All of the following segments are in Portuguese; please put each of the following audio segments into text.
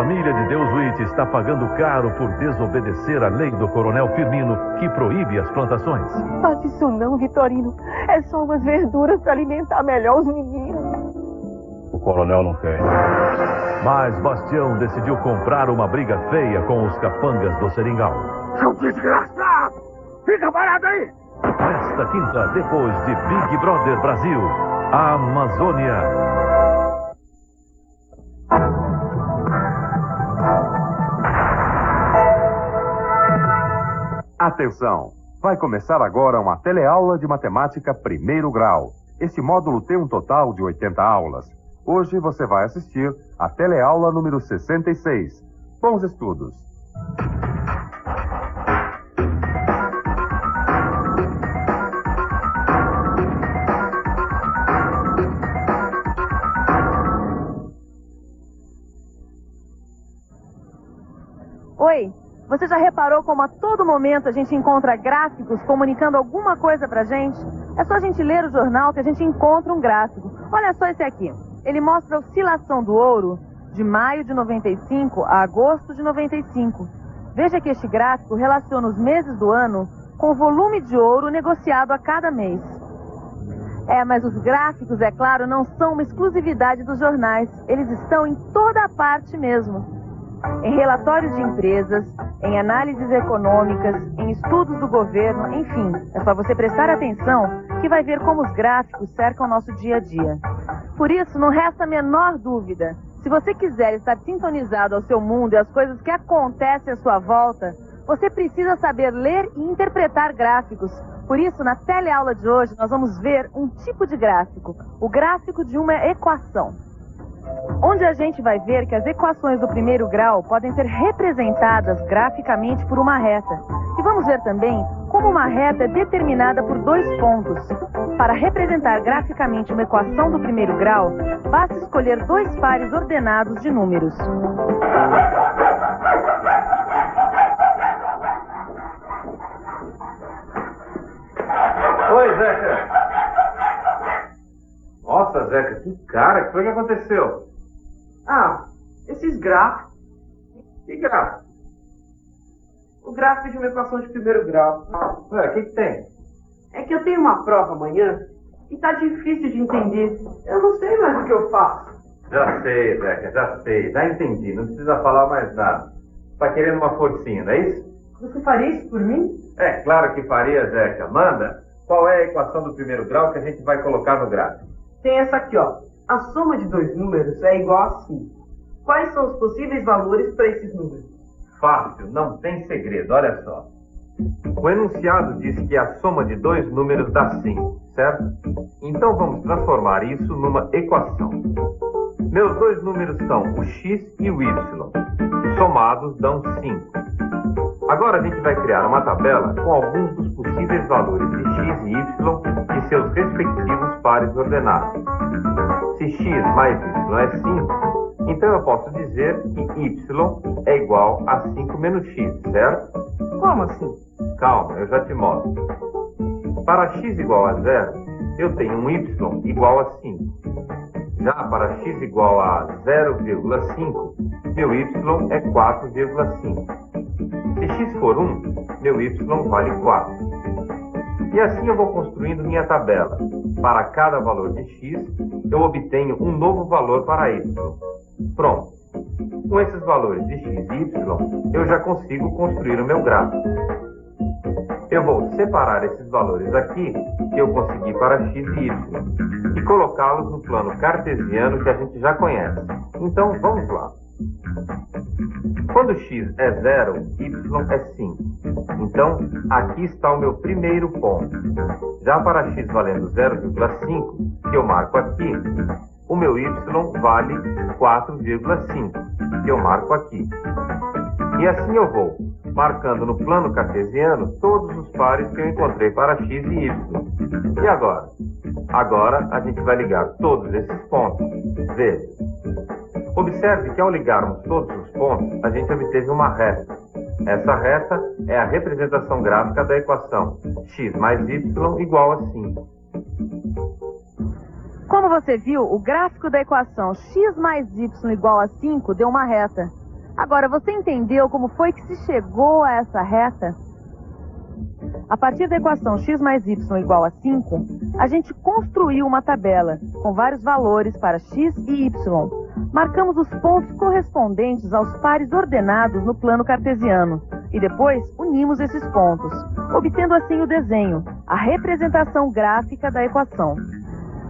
família de Deus Witt está pagando caro por desobedecer a lei do Coronel Firmino, que proíbe as plantações. Faça isso não, Vitorino. É só umas verduras para alimentar melhor os meninos. O coronel não quer. Mas Bastião decidiu comprar uma briga feia com os capangas do Seringal. Seu desgraçado! Fica parado aí! Nesta quinta, depois de Big Brother Brasil, a Amazônia. Atenção! Vai começar agora uma teleaula de matemática primeiro grau. Este módulo tem um total de 80 aulas. Hoje você vai assistir a teleaula número 66. Bons estudos! Oi, você já reparou como a todo momento a gente encontra gráficos comunicando alguma coisa pra gente? É só a gente ler o jornal que a gente encontra um gráfico. Olha só esse aqui. Ele mostra a oscilação do ouro de maio de 95 a agosto de 95. Veja que este gráfico relaciona os meses do ano com o volume de ouro negociado a cada mês. Mas os gráficos, é claro, não são uma exclusividade dos jornais. Eles estão em toda a parte mesmo. Em relatórios de empresas, em análises econômicas, em estudos do governo, enfim. É só você prestar atenção que vai ver como os gráficos cercam o nosso dia a dia. Por isso, não resta a menor dúvida. Se você quiser estar sintonizado ao seu mundo e às coisas que acontecem à sua volta, você precisa saber ler e interpretar gráficos. Por isso, na teleaula de hoje, nós vamos ver um tipo de gráfico, o gráfico de uma equação, onde a gente vai ver que as equações do primeiro grau podem ser representadas graficamente por uma reta. E vamos ver também como uma reta é determinada por dois pontos. Para representar graficamente uma equação do primeiro grau, basta escolher dois pares ordenados de números. Oi, Zeca. Nossa, Zeca, que cara, o que foi que aconteceu? Esses gráficos. Que gráfico? O gráfico de uma equação de primeiro grau. Ué, o que tem? É que eu tenho uma prova amanhã e tá difícil de entender. Eu não sei mais o que eu faço. Já sei, Zeca, já sei. Já entendi, não precisa falar mais nada. Tá querendo uma forcinha, não é isso? Você faria isso por mim? É claro que faria, Zeca. Manda. Qual é a equação do primeiro grau que a gente vai colocar no gráfico? Tem essa aqui, ó. A soma de dois números é igual a 5. Quais são os possíveis valores para esses números? Fácil, não tem segredo, olha só. O enunciado diz que a soma de dois números dá 5, certo? Então vamos transformar isso numa equação. Meus dois números são o x e o y. Somados dão 5. Agora a gente vai criar uma tabela com alguns dos possíveis valores de x e y e seus respectivos pares ordenados. Se x mais y é 5, então eu posso dizer que y é igual a 5 menos x, certo? Como assim? Calma, eu já te mostro. Para x igual a 0, eu tenho um y igual a 5. Já para x igual a 0,5, meu y é 4,5. Se x for 1, meu y vale 4. E assim eu vou construindo minha tabela. Para cada valor de x, eu obtenho um novo valor para y. Pronto. Com esses valores de x e y, eu já consigo construir o meu gráfico. Eu vou separar esses valores aqui, que eu consegui para x e y, e colocá-los no plano cartesiano que a gente já conhece. Então, vamos lá. Quando x é 0, y é 5. Então, aqui está o meu primeiro ponto. Já para x valendo 0,5, que eu marco aqui, o meu y vale 4,5, que eu marco aqui. E assim eu vou, marcando no plano cartesiano todos os pares que eu encontrei para x e y. E agora? Agora a gente vai ligar todos esses pontos. Veja. Observe que ao ligarmos todos os pontos, a gente obteve uma reta. Essa reta é a representação gráfica da equação x mais y igual a 5. Como você viu, o gráfico da equação x mais y igual a 5 deu uma reta. Agora, você entendeu como foi que se chegou a essa reta? A partir da equação x mais y igual a 5, a gente construiu uma tabela com vários valores para x e y. Marcamos os pontos correspondentes aos pares ordenados no plano cartesiano e depois unimos esses pontos, obtendo assim o desenho, a representação gráfica da equação.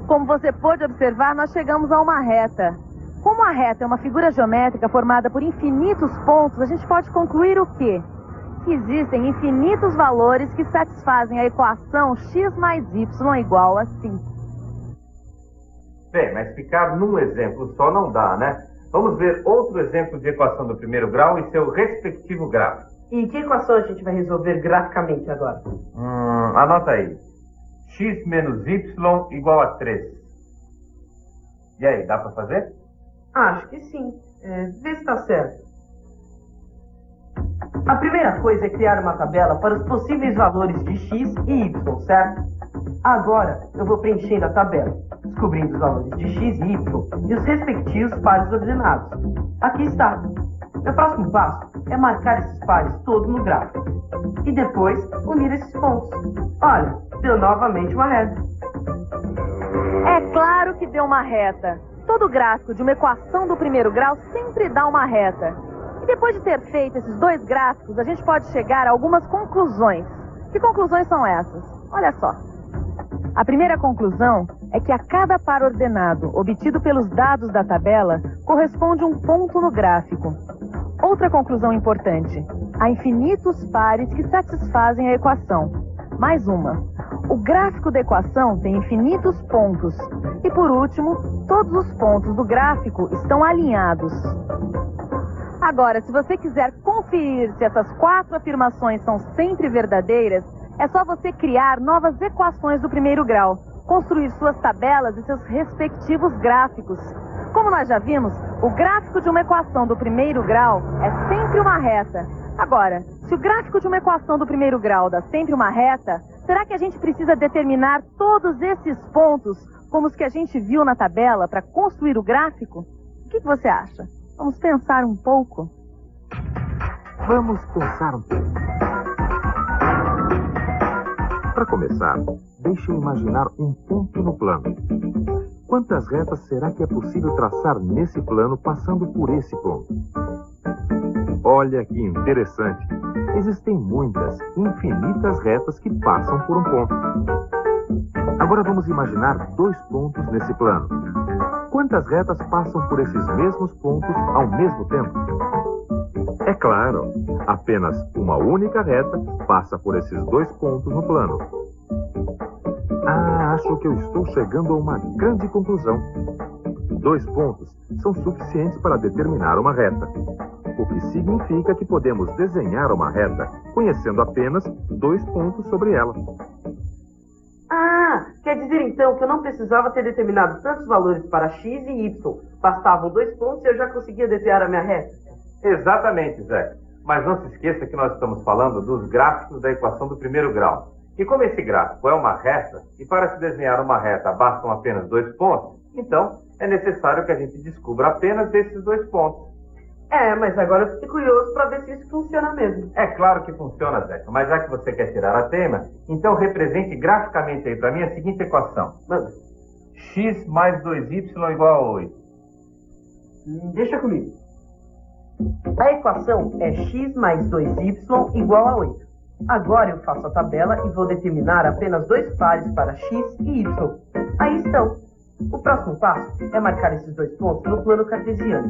Como você pôde observar, nós chegamos a uma reta. Como a reta é uma figura geométrica formada por infinitos pontos, a gente pode concluir o quê? Que existem infinitos valores que satisfazem a equação x mais y igual a 5. Bem, mas ficar num exemplo só não dá, né? Vamos ver outro exemplo de equação do primeiro grau e seu respectivo gráfico. E que equação a gente vai resolver graficamente agora? Anota aí. X menos y igual a 3. E aí, dá para fazer? Acho que sim. Vê se está certo. A primeira coisa é criar uma tabela para os possíveis valores de x e y, certo? Agora eu vou preenchendo a tabela, descobrindo os valores de x e y e os respectivos pares ordenados. Aqui está. Meu próximo passo é marcar esses pares todos no gráfico e depois unir esses pontos. Olha, deu novamente uma reta. É claro que deu uma reta. Todo gráfico de uma equação do primeiro grau sempre dá uma reta. E depois de ter feito esses dois gráficos, a gente pode chegar a algumas conclusões. Que conclusões são essas? Olha só. A primeira conclusão é que a cada par ordenado obtido pelos dados da tabela corresponde um ponto no gráfico. Outra conclusão importante: há infinitos pares que satisfazem a equação. Mais uma: o gráfico da equação tem infinitos pontos. E por último, todos os pontos do gráfico estão alinhados. Agora, se você quiser conferir se essas 4 afirmações são sempre verdadeiras, é só você criar novas equações do primeiro grau, construir suas tabelas e seus respectivos gráficos. Como nós já vimos, o gráfico de uma equação do primeiro grau é sempre uma reta. Agora, se o gráfico de uma equação do primeiro grau dá sempre uma reta, será que a gente precisa determinar todos esses pontos como os que a gente viu na tabela para construir o gráfico? O que você acha? Vamos pensar um pouco? Vamos pensar um pouco. Para começar, deixe eu imaginar um ponto no plano. Quantas retas será que é possível traçar nesse plano passando por esse ponto? Olha que interessante. Existem muitas, infinitas retas que passam por um ponto. Agora vamos imaginar 2 pontos nesse plano. Quantas retas passam por esses mesmos pontos ao mesmo tempo? É claro, apenas uma única reta passa por esses 2 pontos no plano. Acho que eu estou chegando a uma grande conclusão. 2 pontos são suficientes para determinar uma reta, o que significa que podemos desenhar uma reta conhecendo apenas 2 pontos sobre ela. Quer dizer então que eu não precisava ter determinado tantos valores para x e y. Bastavam 2 pontos e eu já conseguia desenhar a minha reta? Exatamente, Zé. Mas não se esqueça que nós estamos falando dos gráficos da equação do primeiro grau. E como esse gráfico é uma reta, e para se desenhar uma reta bastam apenas 2 pontos, então é necessário que a gente descubra apenas esses 2 pontos. Mas agora eu fiquei curioso para ver se isso funciona mesmo. É claro que funciona, Zeca, mas já que você quer tirar a tema, então represente graficamente aí para mim a seguinte equação. X mais 2y igual a 8. Deixa comigo. A equação é x mais 2y igual a 8. Agora eu faço a tabela e vou determinar apenas 2 pares para x e y. Aí estão. O próximo passo é marcar esses 2 pontos no plano cartesiano.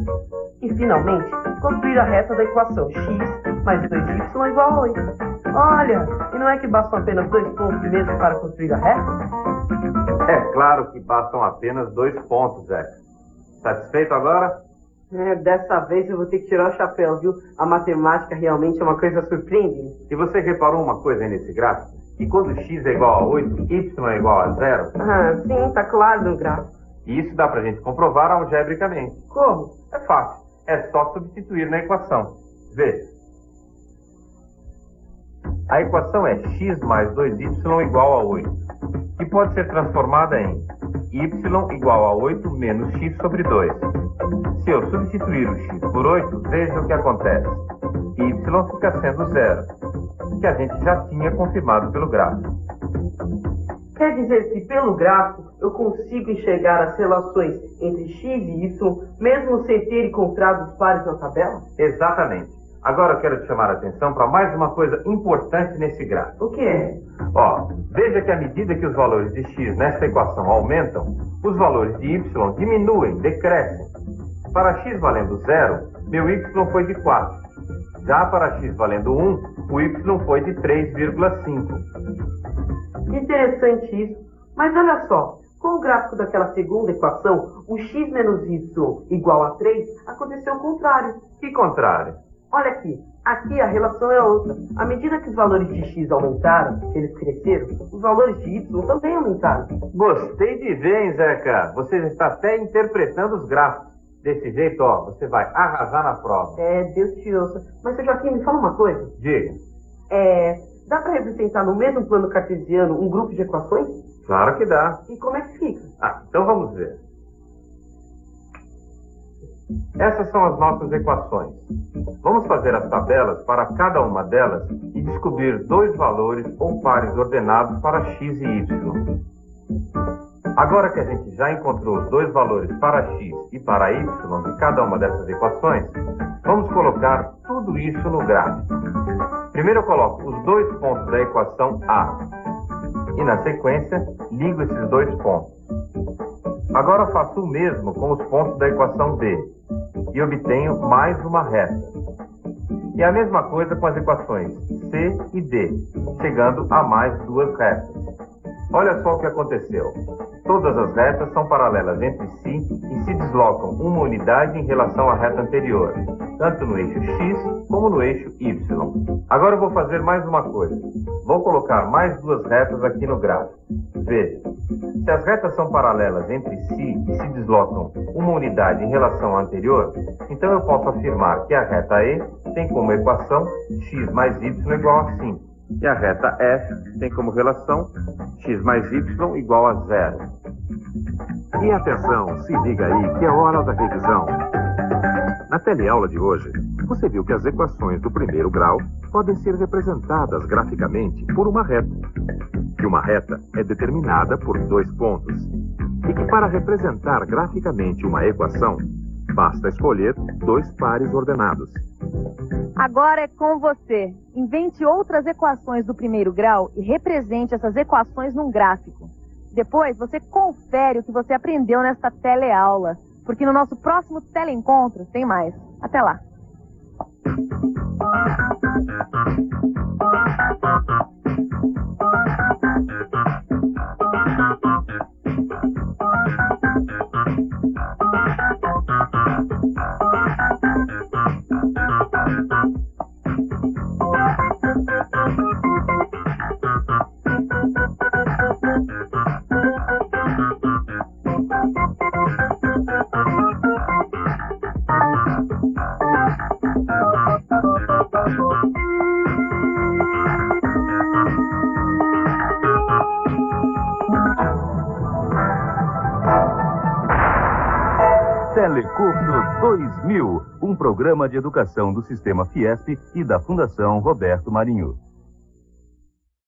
E, finalmente, construir a reta da equação x mais 2y igual a 8. Olha, e não é que bastam apenas 2 pontos mesmo para construir a reta? É claro que bastam apenas 2 pontos, Zeca. Satisfeito agora? Dessa vez eu vou ter que tirar o chapéu, viu? A matemática realmente é uma coisa surpreendente. E você reparou uma coisa aí nesse gráfico? Que quando x é igual a 8, y é igual a 0? Sim, tá claro no gráfico. E isso dá pra gente comprovar algebricamente. Como? É fácil. É só substituir na equação. Vê. A equação é x mais 2y igual a 8, que pode ser transformada em y igual a 8 menos x sobre 2. Se eu substituir o x por 8, veja o que acontece. Y fica sendo 0, que a gente já tinha confirmado pelo gráfico. Quer dizer que pelo gráfico eu consigo enxergar as relações entre x e y, mesmo sem ter encontrado os pares na tabela? Exatamente. Agora eu quero te chamar a atenção para mais uma coisa importante nesse gráfico. O que é? Ó, veja que à medida que os valores de x nesta equação aumentam, os valores de y diminuem, decrescem. Para x valendo 0, meu y foi de 4. Já para x valendo 1, o y foi de 3,5. Interessante isso. Mas olha só, com o gráfico daquela segunda equação, o x menos y igual a 3, aconteceu o contrário. Que contrário? Olha aqui, aqui a relação é outra. À medida que os valores de x aumentaram, eles cresceram, os valores de y também aumentaram. Gostei de ver, hein, Zeca? Você já está até interpretando os gráficos. Desse jeito, ó, você vai arrasar na prova. Deus te ouça. Mas, seu Joaquim, me fala uma coisa. Diga. Dá para representar no mesmo plano cartesiano um grupo de equações? Claro que dá. E como é que fica? Então vamos ver. Essas são as nossas equações. Vamos fazer as tabelas para cada uma delas e descobrir dois valores ou pares ordenados para x e y. Agora que a gente já encontrou os dois valores para x e para y de cada uma dessas equações, vamos colocar tudo isso no gráfico. Primeiro eu coloco os dois pontos da equação A e, na sequência, ligo esses dois pontos. Agora eu faço o mesmo com os pontos da equação B e obtenho mais uma reta. E a mesma coisa com as equações C e D, chegando a mais duas retas. Olha só o que aconteceu. Todas as retas são paralelas entre si e se deslocam uma unidade em relação à reta anterior, tanto no eixo x como no eixo y. Agora eu vou fazer mais uma coisa. Vou colocar mais duas retas aqui no gráfico. Veja, se as retas são paralelas entre si e se deslocam uma unidade em relação à anterior, então eu posso afirmar que a reta E tem como equação x mais y igual a 5. E a reta F tem como relação x mais y igual a 0. E atenção, se liga aí que é hora da revisão. Na teleaula de hoje, você viu que as equações do primeiro grau podem ser representadas graficamente por uma reta. Que uma reta é determinada por dois pontos. E que para representar graficamente uma equação, basta escolher dois pares ordenados. Agora é com você. Invente outras equações do primeiro grau e represente essas equações num gráfico. Depois, você confere o que você aprendeu nesta teleaula, porque no nosso próximo teleencontro tem mais. Até lá! Telecurso 2000, um programa de educação do Sistema Fiesp e da Fundação Roberto Marinho.